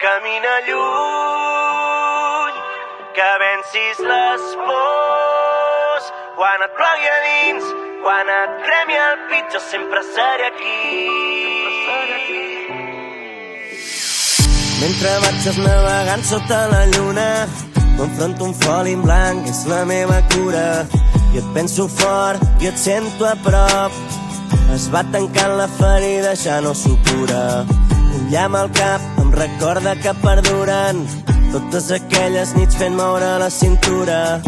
Camina lluny, que vencis les pors. Quan et plogui a dins, quan et cremi el pit, jo sempre seré aquí. Mentre marxes navegant sota la lluna, m'enfronto un foli en blanc, és la meva cura. I et penso fort i et sento a prop. Es va tancant la ferida, ja no supura. Un llamp al cap em recorda que perduren totes aquelles nits fent moure la cintura.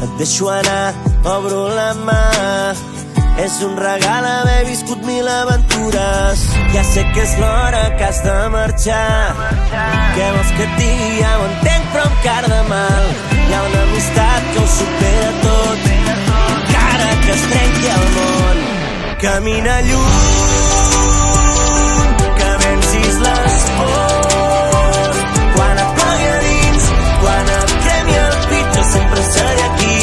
Et deixo anar, obro la mà. És un regal haver viscut 1000 aventures. Ja sé que és l'hora que has de marxar. Què vols que et digui? Ja ho entenc, però amb cara de mal. Hi ha una amistat que ho supera tot, encara que es trenqui el món. Camina lluny, que vencis les pors. Quan et plogui a dins, quan et cremi el pit, jo sempre seré aquí.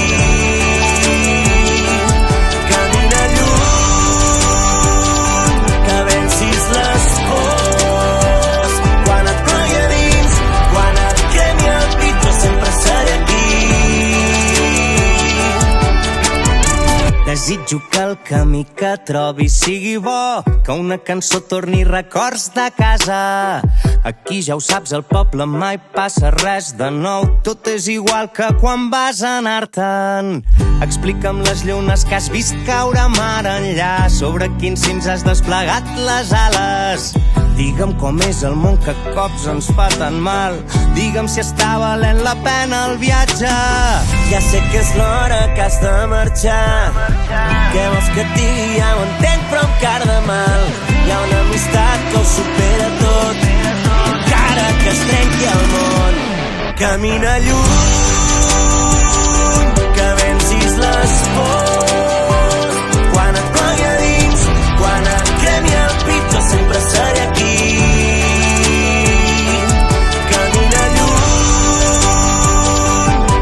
Camina lluny, que vencis les pors. Quan et plogui a dins, quan et cremi el pit, jo sempre seré aquí. Desitjo que el camí que trobis sigui bo, que una cançó torni records de casa. Aquí ja ho saps, al poble mai passa res de nou. Tot és igual que quan vas anar-te'n. Explica'm les llunes que has vist caure mar enllà, sobre quins cims has desplegat les ales. Digue'm com és el món que cops ens fa tan mal. Digue'm si està valent la pena el viatge. Ja sé que és l'hora que has de marxar. Què vols que et digui? Ja ho entenc, però amb cara de mal. Hi ha una amistat que ho supera tot, encara que es trenqui el món. Camina lluny, que vencis les pors. Quan et plogui a dins, quan et cremi el pit, jo sempre seré aquí. Camina lluny,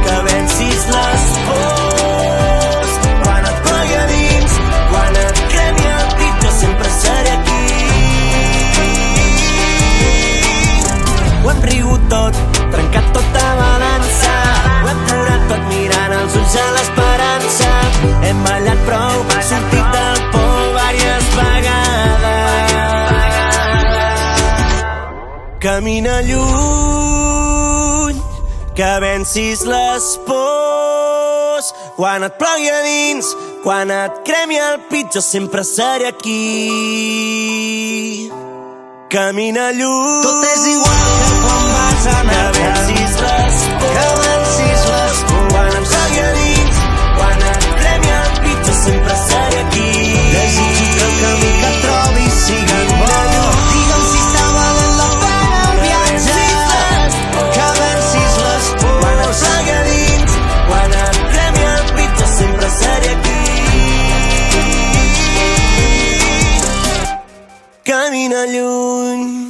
que vencis les pors. Quan et plogui a dins, quan et cremi el pit, jo sempre seré aquí. Ho hem rigut tot, trencat tota balança. Ho hem plorat tot mirant els ulls a l'esperança. Hem ballat prou, sortit del por vàries vegades. Camina lluny, que vencis les pors. Quan et plogui a dins, quan et cremi el pit, jo sempre seré aquí. Camina lluny, tot és igual que quan vas anar, que vencis les pors. que vencis les pors. Quan em plogui a dins, quan et cremi el pit, jo sempre seré aquí. Desitjo que el camí que trobis sigui bo. Digue'm si està valent la pena el viatge. Que vencis les Quan et pors. plogui a dins, quan et cremi el pit, jo sempre seré aquí. Camina lluny.